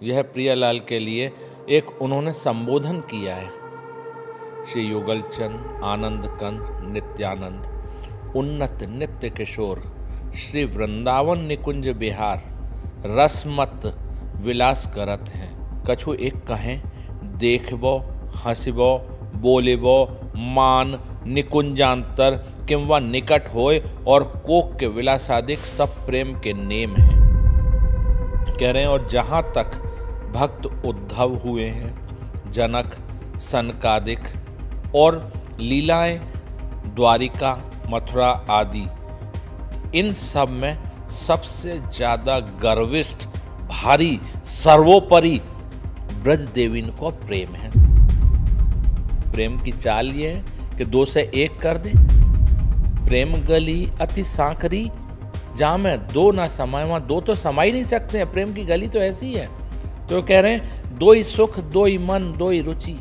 यह प्रियालाल के लिए एक उन्होंने संबोधन किया है। श्री युगलचंद आनंद कंद नित्यानंद उन्नत नित्य किशोर श्री वृंदावन निकुंज बिहार रसमत विलास करत हैं। कछु एक कहें देखबो हंसबो बोलेबो मान निकुंजांतर किंवा निकट होय और कोक के विलासादिक सब प्रेम के नेम हैं। कह रहे हैं और जहाँ तक भक्त उद्धव हुए हैं, जनक सनकादिक और लीलाएं द्वारिका मथुरा आदि, इन सब में सबसे ज़्यादा गर्विष्ठ भारी सर्वोपरि ब्रज देवीन को प्रेम है। प्रेम की चाल ये है कि 2 से 1 कर दे। प्रेम गली अति सांकरी जहाँ में 2 ना समाये वहाँ 2 तो समा ही नहीं सकते हैं। प्रेम की गली तो ऐसी है। तो कह रहे हैं 2 ही सुख 2 ही मन 2 ही रुचि।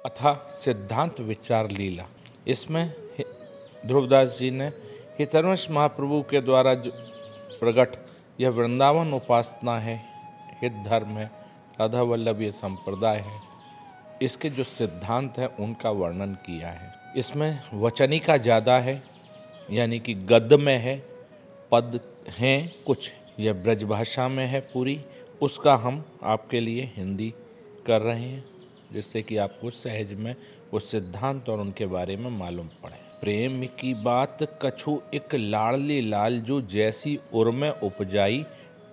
अथा सिद्धांत विचार लीला, इसमें ध्रुवदास जी ने हितरवंश महाप्रभु के द्वारा जो प्रकट यह वृंदावन उपासना है, हित धर्म है, राधा वल्लभ ये संप्रदाय है, इसके जो सिद्धांत हैं उनका वर्णन किया है। इसमें वचनिका ज़्यादा है, यानी कि गद्य में है, पद हैं कुछ, यह ब्रज भाषा में है पूरी, उसका हम आपके लिए हिंदी कर रहे हैं जिससे कि आपको सहज में उस सिद्धांत और उनके बारे में मालूम पड़े। प्रेम की बात कछु एक लाडली लाल जो जैसी उर में उपजाई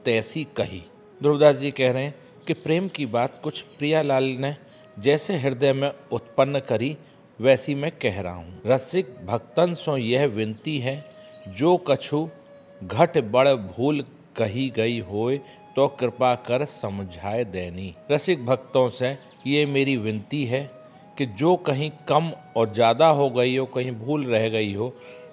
तैसी कही। ध्रुवदास जी कह रहे हैं कि प्रेम की बात कुछ प्रियालाल ने जैसे हृदय में उत्पन्न करी वैसी मैं कह रहा हूँ। रसिक भक्तन सो यह विनती है जो कछु घट बड़ भूल कही गई होए तो कृपा कर समझाए देनी। रसिक भक्तों से ये मेरी विनती है कि जो कहीं कम और ज़्यादा हो गई हो, कहीं भूल रह गई हो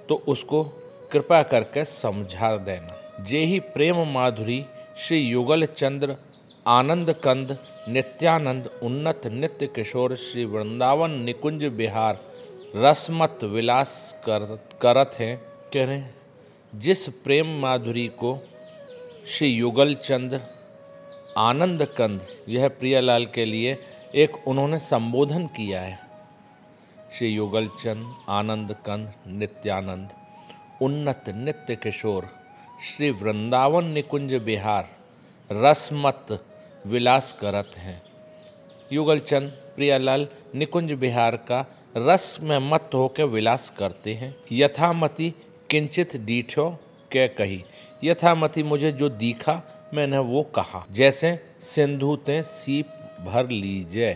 तो उसको कृपा करके समझा देना। जे ही प्रेम माधुरी श्री युगल चंद्र आनंद कंद नित्यानंद उन्नत नित्य किशोर श्री वृंदावन निकुंज बिहार रसमत विलास करत हैं। कह रहे हैं जिस प्रेम माधुरी को श्री युगल चंद्र आनंद कंद, यह प्रियालाल के लिए एक उन्होंने संबोधन किया है। श्री युगलचंद आनंद कंद नित्यानंद उन्नत नित्य किशोर श्री वृंदावन निकुंज बिहार रसमत विलास करत हैं। युगलचंद प्रियालाल निकुंज बिहार का रस में मत होकर विलास करते हैं। यथामति किंचित डीठो के कही, यथामति मुझे जो दिखा मैंने वो कहा। जैसे सिंधु ते सीप भर लीजिए,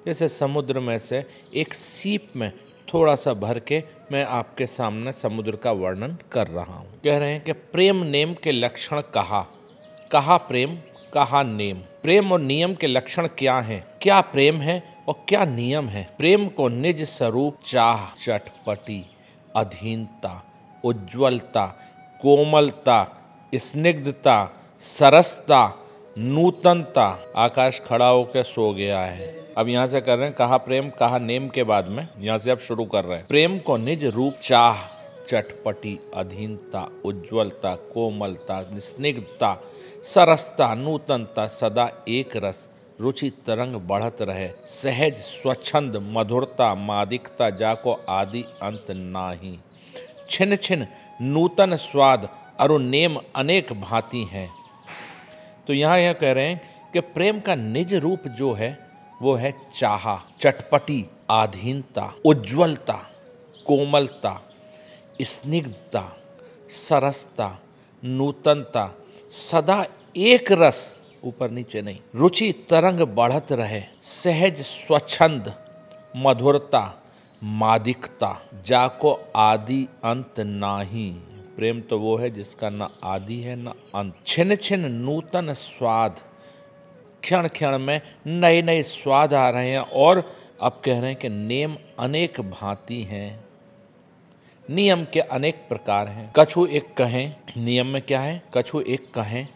जैसे समुद्र में से एक सीप में थोड़ा सा भर के मैं आपके सामने समुद्र का वर्णन कर रहा हूँ। कह रहे हैं कि प्रेम नेम के लक्षण कहा प्रेम कहा नेम। प्रेम और नियम के लक्षण क्या हैं? क्या प्रेम है और क्या नियम है? प्रेम को निज स्वरूप चाह चटपटी अधीनता उज्ज्वलता कोमलता स्निग्धता सरसता नूतनता। आकाश खड़ा होकर सो गया है। अब यहाँ से कर रहे हैं कहा प्रेम कहा नेम के बाद में यहाँ से अब शुरू कर रहे हैं। प्रेम को निज रूप चाह चटपटी अधीनता उज्ज्वलता कोमलता स्निग्धता सरसता नूतनता सदा एक रस रुचि तरंग बढ़त रहे सहज स्वच्छंद मधुरता मादिकता जाको आदि अंत नाही छिन छिन नूतन स्वाद अरु नेम अनेक भांति हैं। तो यहाँ यह कह रहे हैं कि प्रेम का निज रूप जो है वो है चाहा चटपटी आधीनता उज्ज्वलता कोमलता स्निग्धता सरसता नूतनता सदा एक रस ऊपर नीचे नहीं रुचि तरंग बढ़त रहे सहज स्वच्छंद मधुरता मादिकता जाको आदि अंत नाही। प्रेम तो वो है जिसका न आदि है न अंत। छिन छिन नूतन स्वाद क्षण क्षण में नए नए स्वाद आ रहे हैं। और अब कह रहे हैं कि नेम अनेक भांति हैं, नियम के अनेक प्रकार हैं। कछु एक कहें, नियम में क्या है? कछु एक कहें,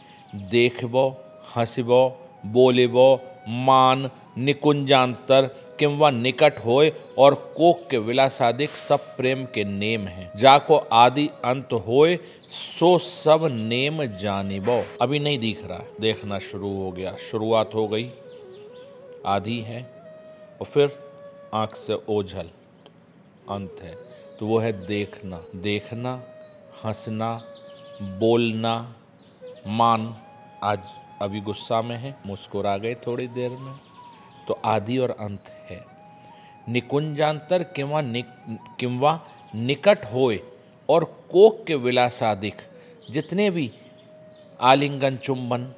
देखबो, हंसबो, बोलेबो, मान, निकुंजांतर किंवा निकट होय और कोक के विलासादिक सब प्रेम के नेम हैं। जाको आदि अंत होय सो सब नेम जानिबो। अभी नहीं दिख रहा, देखना शुरू हो गया, शुरुआत हो गई, आदि है और फिर आंख से ओझल अंत है, तो वो है देखना। देखना, हंसना, बोलना, मान, आज अभी गुस्सा में है, मुस्कुरा गए थोड़ी देर में, तो आदि और अंत है। निकुंजांतर किंवा निकट होए और कोक के विलासादिक, जितने भी आलिंगन चुंबन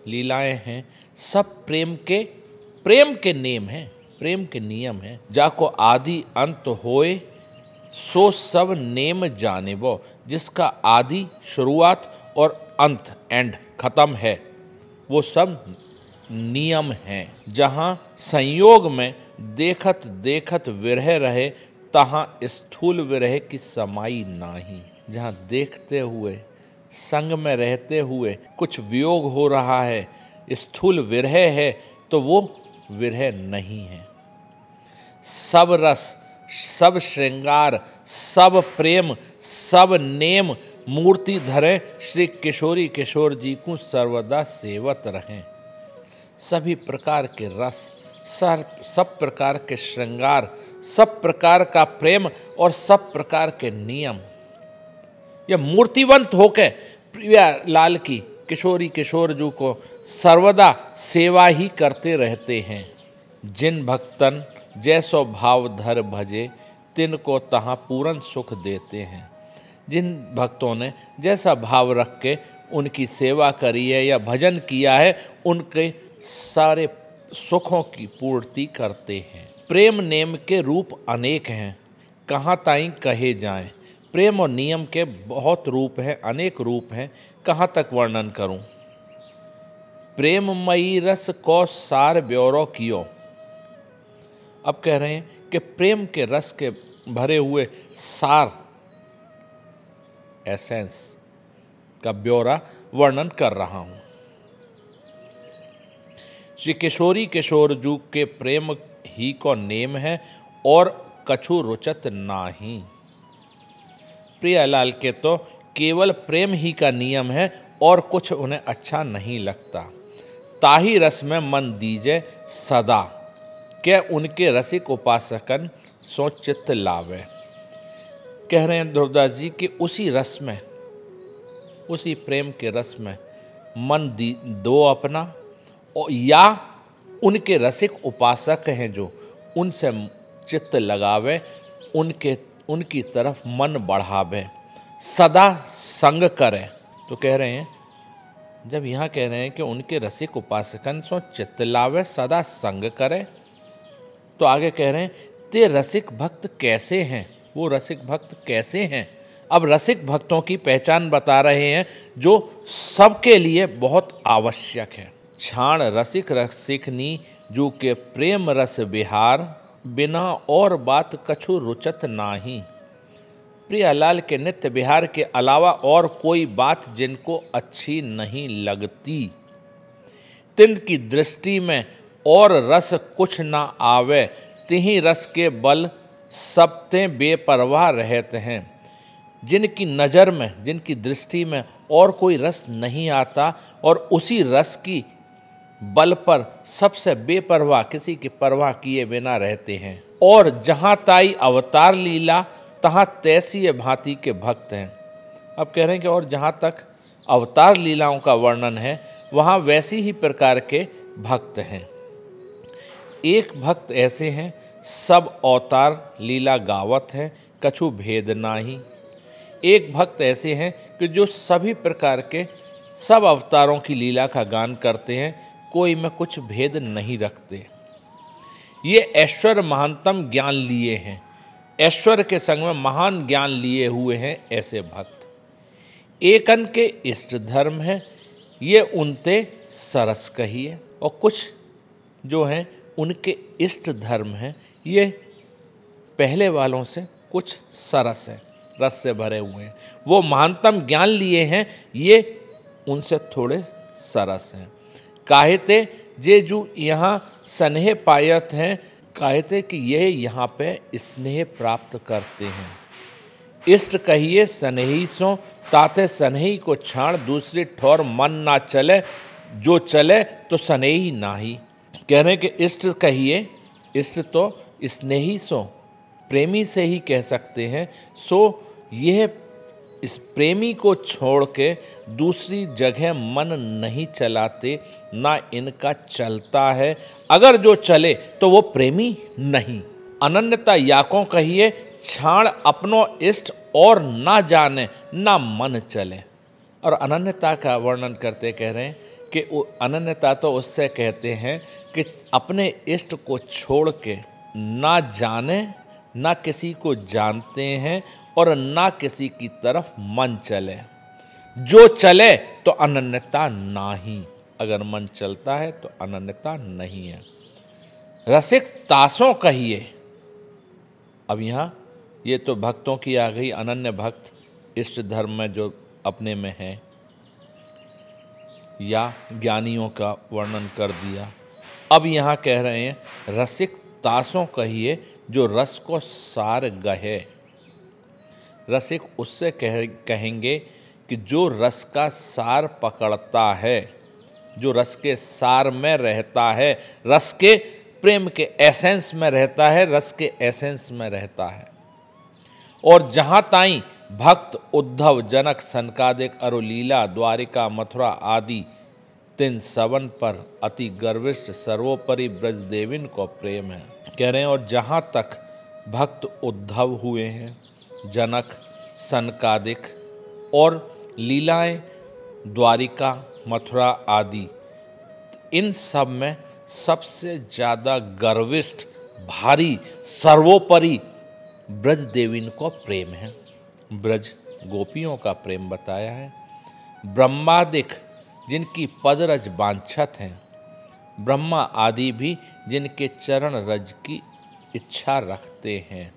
लीलाएं हैं, सब प्रेम के नेम हैं, प्रेम के नियम हैं। जाको आदि अंत होए सो सब नेम जानिबो, जिसका आदि शुरुआत और अंत एंड खत्म है, वो सब नियम हैं। जहाँ संयोग में देखत देखत विरह रहे, तहाँ स्थूल विरह की समाई नाही। जहाँ देखते हुए, संग में रहते हुए कुछ वियोग हो रहा है, स्थूल विरह है, तो वो विरह नहीं है। सब रस, सब श्रृंगार, सब प्रेम, सब नेम मूर्ति धरें, श्री किशोरी किशोर जी को सर्वदा सेवत रहें। सभी प्रकार के रस, सब प्रकार के श्रृंगार, सब प्रकार का प्रेम और सब प्रकार के नियम, यह मूर्तिवंत होकर प्रिया लाल की किशोरी किशोर जी को सर्वदा सेवा ही करते रहते हैं। जिन भक्तन जैसो भाव धर भजे, तिनको तहाँ पूर्ण सुख देते हैं। जिन भक्तों ने जैसा भाव रख के उनकी सेवा करी है या भजन किया है, उनके सारे सुखों की पूर्ति करते हैं। प्रेम नेम के रूप अनेक हैं, कहाँ ताईं कहे जाएं। प्रेम और नियम के बहुत रूप हैं, अनेक रूप हैं, कहाँ तक वर्णन करूं। प्रेममयी रस को सार ब्योरो कियो। अब कह रहे हैं कि प्रेम के रस के भरे हुए सार, एसेंस का ब्यौरा वर्णन कर रहा हूं। श्री किशोरी किशोर जू के प्रेम ही को नेम है और कछु रुचत नाही। प्रियालाल के तो केवल प्रेम ही का नियम है और कुछ उन्हें अच्छा नहीं लगता। ताही रस में मन दीजे सदा, क्या उनके रसिक उपासकन सो चित्त लावे। कह रहे हैं ध्रुवदास जी कि उसी रस में, उसी प्रेम के रस में मन दो अपना, या उनके रसिक उपासक हैं जो, उनसे चित्त लगावे, उनकी तरफ मन बढ़ावे, सदा संग करे। तो कह रहे हैं, जब यहाँ कह रहे हैं कि उनके रसिक उपासकन सो चित्त लावे, सदा संग करे, तो आगे कह रहे हैं ते रसिक भक्त कैसे हैं, वो रसिक भक्त कैसे हैं। अब रसिक भक्तों की पहचान बता रहे हैं जो सबके लिए बहुत आवश्यक है। छाण रसिक रसिकनी जो के प्रेम रस बिहार, बिना और बात कछु रुचत नाही। प्रियालाल के नित्य बिहार के अलावा और कोई बात जिनको अच्छी नहीं लगती। तिनकी दृष्टि में और रस कुछ ना आवे, तिही रस के बल सबते बेपरवाह रहते हैं। जिनकी नज़र में, जिनकी दृष्टि में और कोई रस नहीं आता और उसी रस की बल पर सबसे बेपरवाह, किसी की परवाह किए बिना रहते हैं। और जहाँ ताई अवतार लीला, तहाँ तैसी भांति के भक्त हैं। अब कह रहे हैं कि और जहाँ तक अवतार लीलाओं का वर्णन है, वहाँ वैसी ही प्रकार के भक्त हैं। एक भक्त ऐसे हैं, सब अवतार लीला गावत हैं, कछु भेद नाही। एक भक्त ऐसे हैं कि जो सभी प्रकार के सब अवतारों की लीला का गान करते हैं, कोई में कुछ भेद नहीं रखते। ये ऐश्वर्य महानतम ज्ञान लिए हैं, ऐश्वर्य के संग में महान ज्ञान लिए हुए हैं ऐसे भक्त। एकन के इष्ट धर्म है, ये उनते सरस कहिए। और कुछ जो हैं उनके इष्ट धर्म हैं, ये पहले वालों से कुछ सरस हैं, रस से भरे हुए हैं। वो महानतम ज्ञान लिए हैं, ये उनसे थोड़े सरस हैं। काहिते जे जो यहाँ स्नेह पायत हैं, कहते कि यह यहाँ पे स्नेह प्राप्त करते हैं। इष्ट कहिए स्नेही सो, ताते स्नेही को छाण, दूसरी ठोर मन ना चले, जो चले तो स्नेही नाही। कह रहे हैं कि इष्ट कहिए, इष्ट तो स्नेही सो, प्रेमी से ही कह सकते हैं। सो यह इस प्रेमी को छोड़ के दूसरी जगह मन नहीं चलाते, ना इनका चलता है। अगर जो चले तो वो प्रेमी नहीं। अनन्यता याकों कहिए, छाण अपनो इष्ट और ना जाने, ना मन चले। और अनन्यता का वर्णन करते कह रहे हैं कि अनन्यता तो उससे कहते हैं कि अपने इष्ट को छोड़ के ना जाने, ना किसी को जानते हैं और ना किसी की तरफ मन चले। जो चले तो अनन्यता नाही, अगर मन चलता है तो अनन्यता नहीं है। रसिक तासों कहिए, अब यहाँ ये तो भक्तों की आ गई, अनन्य भक्त इष्ट धर्म में जो अपने में है, या ज्ञानियों का वर्णन कर दिया। अब यहाँ कह रहे हैं रसिक तासों कहिए, जो रस को सार गहे। रसिक उससे कहेंगे कि जो रस का सार पकड़ता है, जो रस के सार में रहता है, रस के प्रेम के एसेंस में रहता है, रस के एसेंस में रहता है। और जहाँ ताई भक्त उद्धव जनक सनकादिक अरुलीला द्वारिका मथुरा आदि तिन सवन पर अति गर्विष्ठ सर्वोपरि ब्रजदेविन को प्रेम है। कह रहे हैं और जहाँ तक भक्त उद्धव हुए हैं, जनक सनकादिक और लीलाएं द्वारिका मथुरा आदि, इन सब में सबसे ज़्यादा गर्विष्ठ भारी सर्वोपरि ब्रज देवीन को प्रेम है। ब्रज गोपियों का प्रेम बताया है। ब्रह्मादिक जिनकी पदरज वांछत हैं, ब्रह्मा आदि भी जिनके चरण रज की इच्छा रखते हैं।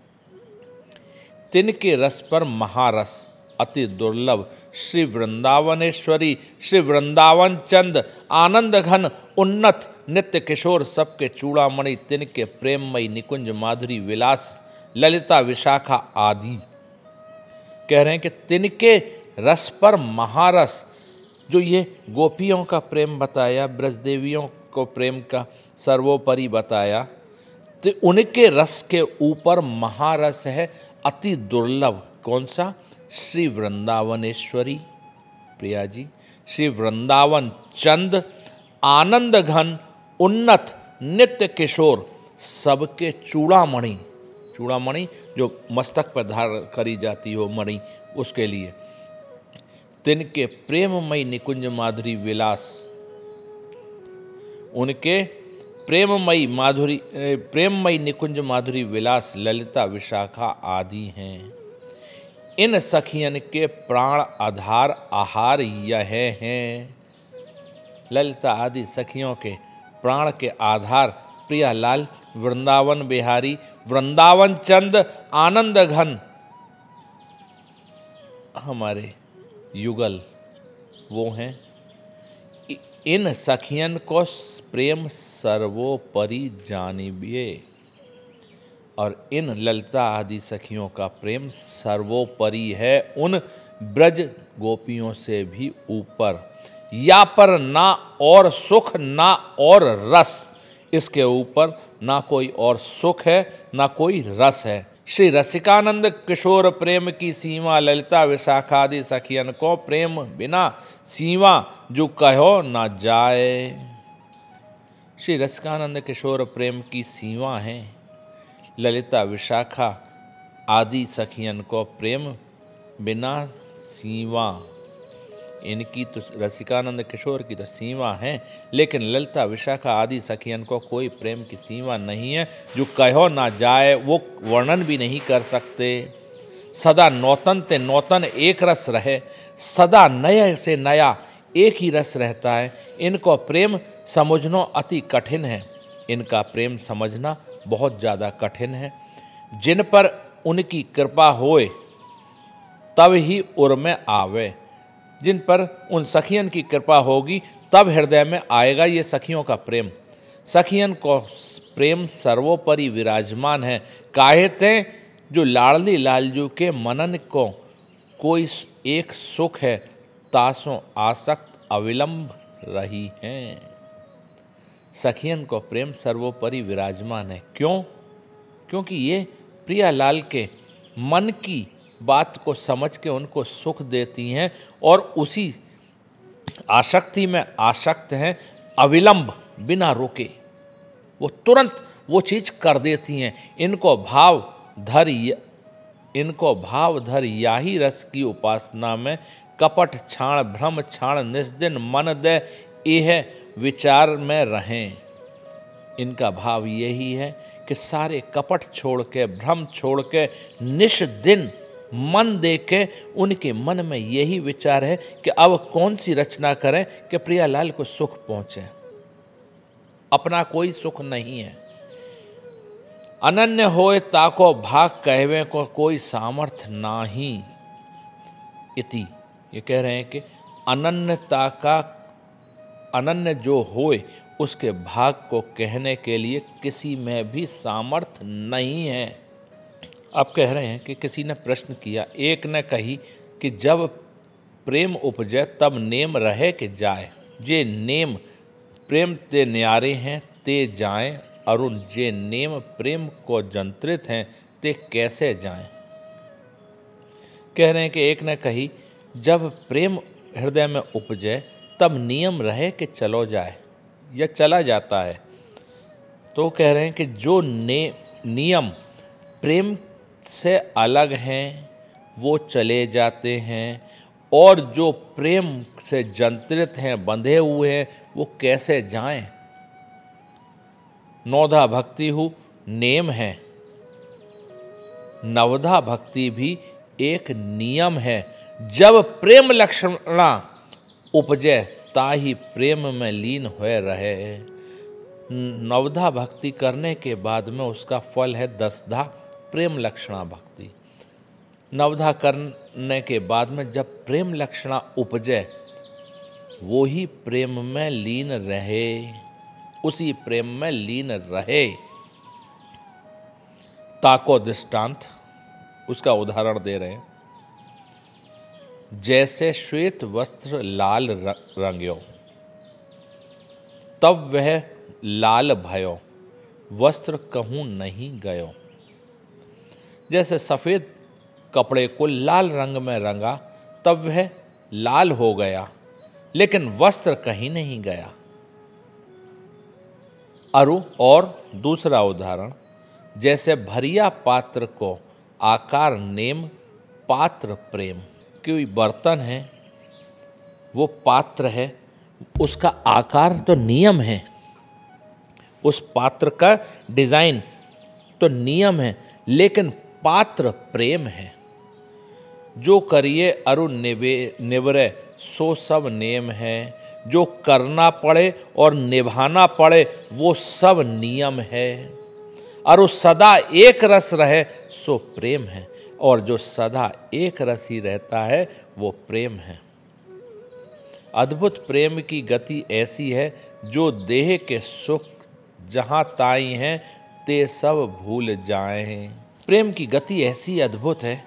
तिनके रस पर महारस अति दुर्लभ श्री वृंदावनेश्वरी, श्री वृंदावन चंद आनंद घन उन्नत नित्य किशोर सबके चूड़ामणि, तिनके प्रेममयी निकुंज माधुरी विलास ललिता विशाखा आदि। कह रहे हैं कि तिनके रस पर महारस, जो ये गोपियों का प्रेम बताया, ब्रजदेवियों को प्रेम का सर्वोपरि बताया, तो उनके रस के ऊपर महारस है अति दुर्लभ। कौन सा? श्री वृंदावनेश्वरी प्रिया जी, श्री वृंदावन चंद आनंद घन उन्नत नित्य किशोर सबके चूड़ामणि, चूड़ामणि जो मस्तक पर धार करी जाती हो मणि, उसके लिए तिनके प्रेममयी निकुंज माधुरी विलास, उनके प्रेममयी निकुंज माधुरी विलास ललिता विशाखा आदि हैं। इन सखियन के प्राण आधार आहार यह हैं। ललिता आदि सखियों के प्राण के आधार प्रियालाल वृंदावन बिहारी, वृंदावन चंद आनंद घन हमारे युगल वो हैं। इन सखियन को प्रेम सर्वोपरि जानिए, और इन ललिता आदि सखियों का प्रेम सर्वोपरि है, उन ब्रज गोपियों से भी ऊपर। या पर ना और सुख ना और रस, इसके ऊपर ना कोई और सुख है ना कोई रस है। श्री रसिकानंद किशोर प्रेम की सीमा, ललिता विशाखादि सखियन को प्रेम बिना सीमा जो कहो ना जाए। श्री रसिकानंद किशोर प्रेम की सीमा है ललिता विशाखा आदि सखियन को प्रेम बिना सीमा। इनकी तो रसिकानंद किशोर की तो सीमा है, लेकिन ललिता विशाखा आदि सखियन को कोई प्रेम की सीमा नहीं है, जो कहो ना जाए, वो वर्णन भी नहीं कर सकते। सदा नौतन ते नौतन एक रस रहे, सदा नए से नया एक ही रस रहता है। इनको प्रेम समझना अति कठिन है, इनका प्रेम समझना बहुत ज़्यादा कठिन है। जिन पर उनकी कृपा होए तब ही उर में आवे। जिन पर उन सखियन की कृपा होगी तब हृदय में आएगा ये सखियों का प्रेम। सखियन को प्रेम सर्वोपरि विराजमान है। काहेते जो लाडली लालजू के मनन को कोई एक सुख है, तासों आसक्त अविलंब रही हैं। सखियन को प्रेम सर्वोपरि विराजमान है। क्यों? क्योंकि ये प्रियालाल के मन की बात को समझ के उनको सुख देती हैं और उसी आसक्ति में आसक्त हैं। अविलंब, बिना रोके वो तुरंत वो चीज़ कर देती हैं। इनको भाव धर याही रस की उपासना में कपट छाण भ्रम छाण निस्दिन मन दे यह विचार में रहें। इनका भाव यही है कि सारे कपट छोड़ के, भ्रम छोड़ के, निश दिन मन दे के उनके मन में यही विचार है कि अब कौन सी रचना करें कि प्रियालाल को सुख पहुँचे। अपना कोई सुख नहीं है। अनन्य होए ताको भाग कहवे को कोई सामर्थ्य नाही इति। ये कह रहे हैं कि अनन्यता का, अनन्य जो होए उसके भाग को कहने के लिए किसी में भी सामर्थ्य नहीं है। अब कह रहे हैं कि किसी ने प्रश्न किया, एक ने कही कि जब प्रेम उपजे तब नेम रहे कि जाए। जे नेम प्रेम ते न्यारे हैं ते जाएं, अरुण जे नेम प्रेम को जंत्रित हैं ते कैसे जाएं। कह रहे हैं कि एक ने कही जब प्रेम हृदय में उपजे तब नियम रहे कि चलो जाए या चला जाता है। तो कह रहे हैं कि जो नियम प्रेम से अलग हैं वो चले जाते हैं, और जो प्रेम से जंत्रित हैं, बंधे हुए हैं, वो कैसे जाएं। नवधा भक्ति हु नेम है, नवधा भक्ति भी एक नियम है। जब प्रेम लक्षणा उपजे ताही प्रेम में लीन हुए रहे। नवधा भक्ति करने के बाद में उसका फल है दसधा प्रेम लक्षणा भक्ति। नवधा करने के बाद में जब प्रेम लक्षणा उपजे वो ही प्रेम में लीन रहे, उसी प्रेम में लीन रहे। ताको दृष्टांत, उसका उदाहरण दे रहे हैं। जैसे श्वेत वस्त्र लाल रंग्यो तब वह लाल भयो, वस्त्र कहूँ नहीं गयो। जैसे सफ़ेद कपड़े को लाल रंग में रंगा तब वह लाल हो गया, लेकिन वस्त्र कहीं नहीं गया। अरु और दूसरा उदाहरण, जैसे भरिया पात्र को आकार नेम पात्र प्रेम। कोई बर्तन है, वो पात्र है, उसका आकार तो नियम है, उस पात्र का डिज़ाइन तो नियम है, लेकिन पात्र प्रेम है। जो करिए अरु निवरे सो सब नेम है। जो करना पड़े और निभाना पड़े वो सब नियम है। अरु सदा एक रस रहे सो प्रेम है, और जो सदा एक रस ही रहता है वो प्रेम है। अद्भुत प्रेम की गति ऐसी है, जो देह के सुख जहाँ ताई हैं ते सब भूल जाएं। प्रेम की गति ऐसी अद्भुत है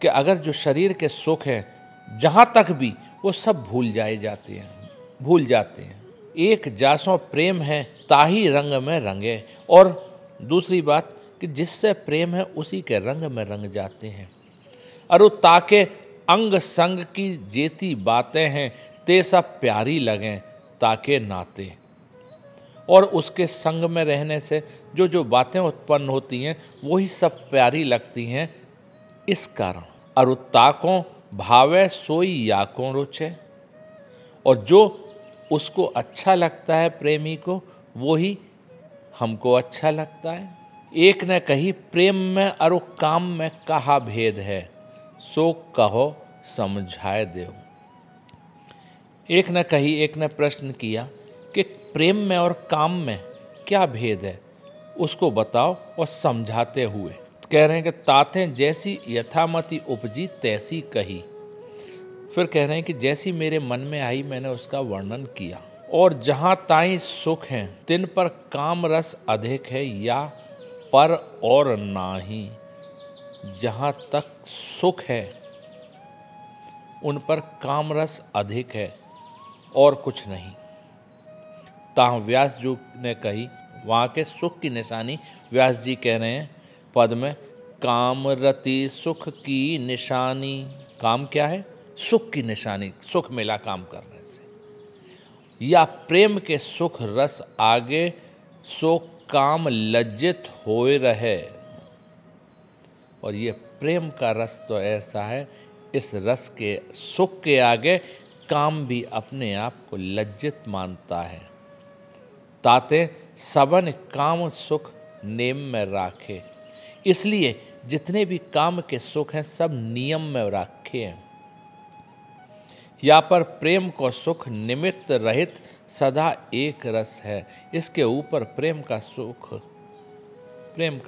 कि अगर जो शरीर के सुख हैं जहाँ तक भी, वो सब भूल जाते हैं। एक जासों प्रेम है ताही रंग में रंगे। और दूसरी बात कि जिससे प्रेम है उसी के रंग में रंग जाते हैं। अरु ताके अंग संग की जेती बातें हैं ते सब प्यारी लगें ताके नाते। और उसके संग में रहने से जो जो बातें उत्पन्न होती हैं वही सब प्यारी लगती हैं। इस कारण अरु ताकों भावे सोई याकों रुचे। और जो उसको अच्छा लगता है प्रेमी को, वो ही हमको अच्छा लगता है। एक ने कही प्रेम में अरु काम में कहा भेद है, सो कहो समझाए देव। एक ने प्रश्न किया कि प्रेम में और काम में क्या भेद है उसको बताओ और समझाते हुए कह रहे हैं कि तातें जैसी यथामति उपजी तैसी कही। फिर कह रहे हैं कि जैसी मेरे मन में आई मैंने उसका वर्णन किया। और जहाँ ताई सुख हैं तिन पर काम रस अधिक है या पर और नाही। जहाँ तक सुख है उन पर काम रस अधिक है और कुछ नहीं। ताह व्यास जी ने कही, वहाँ के सुख की निशानी व्यास जी कह रहे हैं पद में, काम रति सुख की निशानी। काम क्या है? सुख की निशानी, सुख मिला काम करने से। या प्रेम के सुख रस आगे सो काम लज्जित होए रहे। और ये प्रेम का रस तो ऐसा है, इस रस के सुख के आगे काम भी अपने आप को लज्जित मानता है। ताते सबन काम सुख नेम में राखे। इसलिए जितने भी काम के सुख हैं सब नियम में रखे हैं। या पर प्रेम को सुख निमित्त रहित सदा एक रस है। इसके ऊपर प्रेम का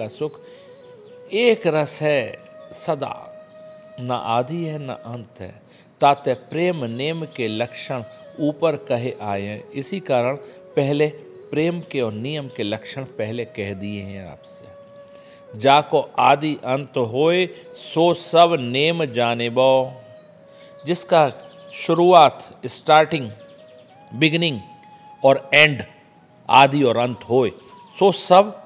सुख एक रस है, सदा, न आदि है न अंत है। ताते प्रेम नेम के लक्षण ऊपर कहे आए हैं। इसी कारण पहले प्रेम के और नियम के लक्षण पहले कह दिए हैं आपसे। जाको आदि अंत होए सो सब नेम जानेबो। जिसका शुरुआत, स्टार्टिंग, बिगिनिंग और एंड, आदि और अंत होए, सो सब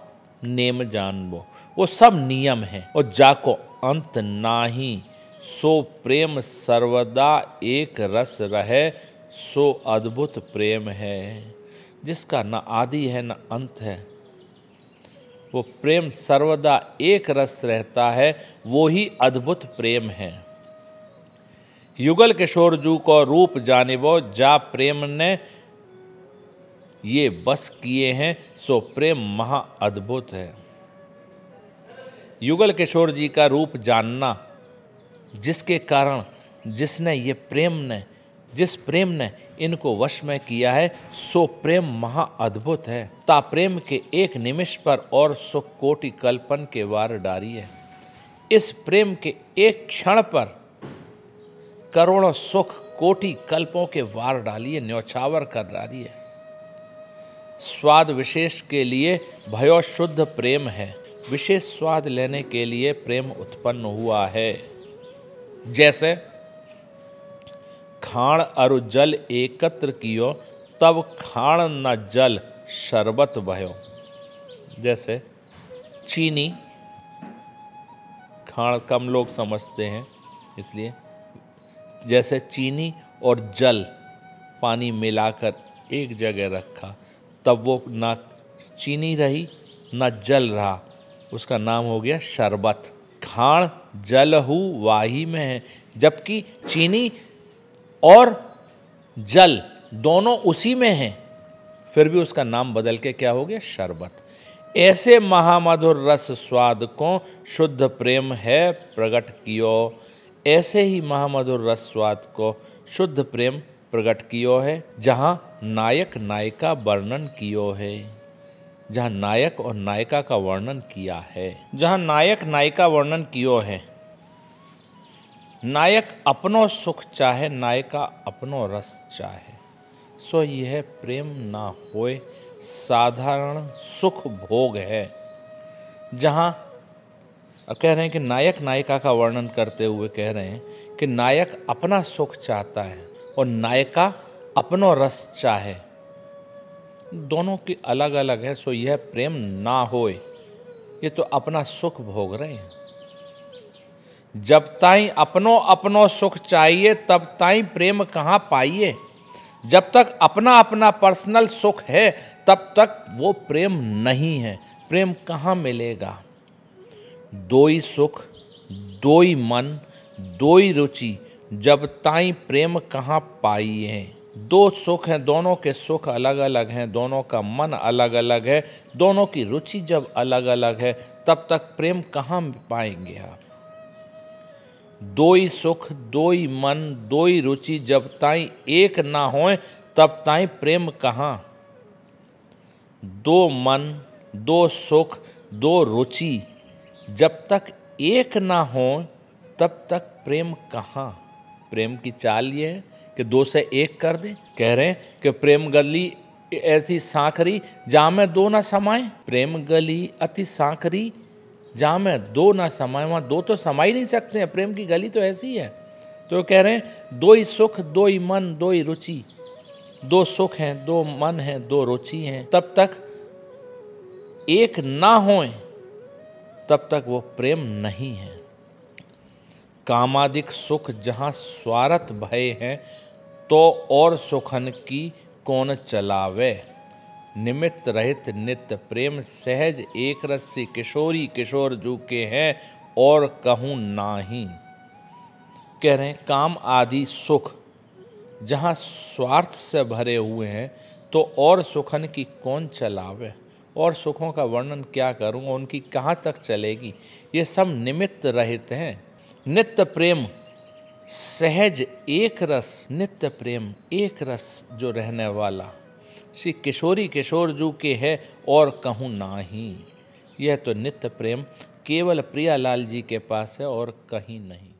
नेम जानबो। वो सब नियम हैं। और जाको अंत नाही सो प्रेम सर्वदा एक रस रहे, सो अद्भुत प्रेम है। जिसका न आदि है न अंत है, वो प्रेम सर्वदा एक रस रहता है, वो ही अद्भुत प्रेम है। युगल किशोर जू को रूप जानिबो, जा प्रेम ने ये बस किए हैं, सो प्रेम महा अद्भुत है। युगल किशोर जी का रूप जानना, जिसके कारण जिस प्रेम ने इनको वश में किया है, सो प्रेम महा अद्भुत है। ता प्रेम के एक निमिष पर और सुख कोटि कल्पन के वार डारी है। इस प्रेम के एक क्षण पर करोड़ों सुख कोटि कल्पों के वार डालिए, न्यौछावर कर डाली है। स्वाद विशेष के लिए भयो शुद्ध प्रेम है। विशेष स्वाद लेने के लिए प्रेम उत्पन्न हुआ है। जैसे खाण अरु जल एकत्र कियो, तब खाण न जल शरबत भयो। जैसे चीनी, खाण कम लोग समझते हैं इसलिए, जैसे चीनी और जल, पानी मिलाकर एक जगह रखा, तब वो ना चीनी रही ना जल रहा, उसका नाम हो गया शरबत। खाण जल हु वाही में है, जबकि चीनी और जल दोनों उसी में हैं, फिर भी उसका नाम बदल के क्या हो गया? शरबत। ऐसे महामधुर रस स्वाद को शुद्ध प्रेम है प्रकट कियो। ऐसे ही महामधुर रस स्वाद को शुद्ध प्रेम प्रकट कियो है, जहाँ नायक नायिका वर्णन कियो है। जहाँ नायक और नायिका का वर्णन किया है, जहाँ नायक नायिका वर्णन कियो है। नायक अपनो सुख चाहे, नायिका अपनो रस चाहे, सो यह प्रेम ना होए साधारण सुख भोग है। जहाँ कह रहे हैं कि नायक नायिका का वर्णन करते हुए कह रहे हैं कि नायक अपना सुख चाहता है और नायिका अपनो रस चाहे, दोनों की अलग अलग है, सो यह प्रेम ना होए। ये तो अपना सुख भोग रहे हैं। जब ताई अपनो अपनो सुख चाहिए, तब ताई प्रेम कहाँ पाइए। जब तक अपना अपना पर्सनल सुख है, तब तक वो प्रेम नहीं है। प्रेम कहाँ मिलेगा? दोई सुख, दोई मन, दोई रुचि, जब ताई प्रेम कहाँ पाइए। दो सुख हैं, दोनों के सुख अलग अलग हैं, दोनों का मन अलग अलग है, दोनों की रुचि जब अलग अलग है, तब तक प्रेम कहाँ पाएंगे आप? दोई सुख, दोई मन, दोई रुचि, जब ताई एक ना होए, तब ताई प्रेम कहाँ। दो मन, दो सुख, दो रुचि, जब तक एक ना हो तब तक प्रेम कहाँ। प्रेम की चाल ये है कि दो से एक कर दे। कह रहे हैं कि प्रेम गली ऐसी सांकरी जहाँ में दो ना समाए। प्रेम गली अति सांकरी जहाँ में दो ना समाए, वहाँ दो तो समा ही नहीं सकते हैं। प्रेम की गली तो ऐसी है। तो कह रहे हैं दो ही सुख, दो ही मन, दो ही रुचि। दो सुख हैं, दो मन हैं, दो रुचि हैं, तब तक एक ना होए तब तक वो प्रेम नहीं है। कामादिक सुख जहाँ स्वार्थ भय हैं, तो और सुखन की कौन चलावे। निमित्त रहित नित्य प्रेम सहज एक रस्सी किशोरी किशोर जू के हैं, और कहूँ नाही। कह रहे हैं काम आदि सुख जहाँ स्वार्थ से भरे हुए हैं, तो और सुखन की कौन चलावे। और सुखों का वर्णन क्या करूँगा, उनकी कहाँ तक चलेगी। ये सब निमित्त रहित हैं। नित्य प्रेम सहज एक रस, नित्य प्रेम एक रस जो रहने वाला, श्री किशोरी किशोर जू के है, और कहूँ नाही। यह तो नित्य प्रेम केवल प्रियालाल जी के पास है और कहीं नहीं।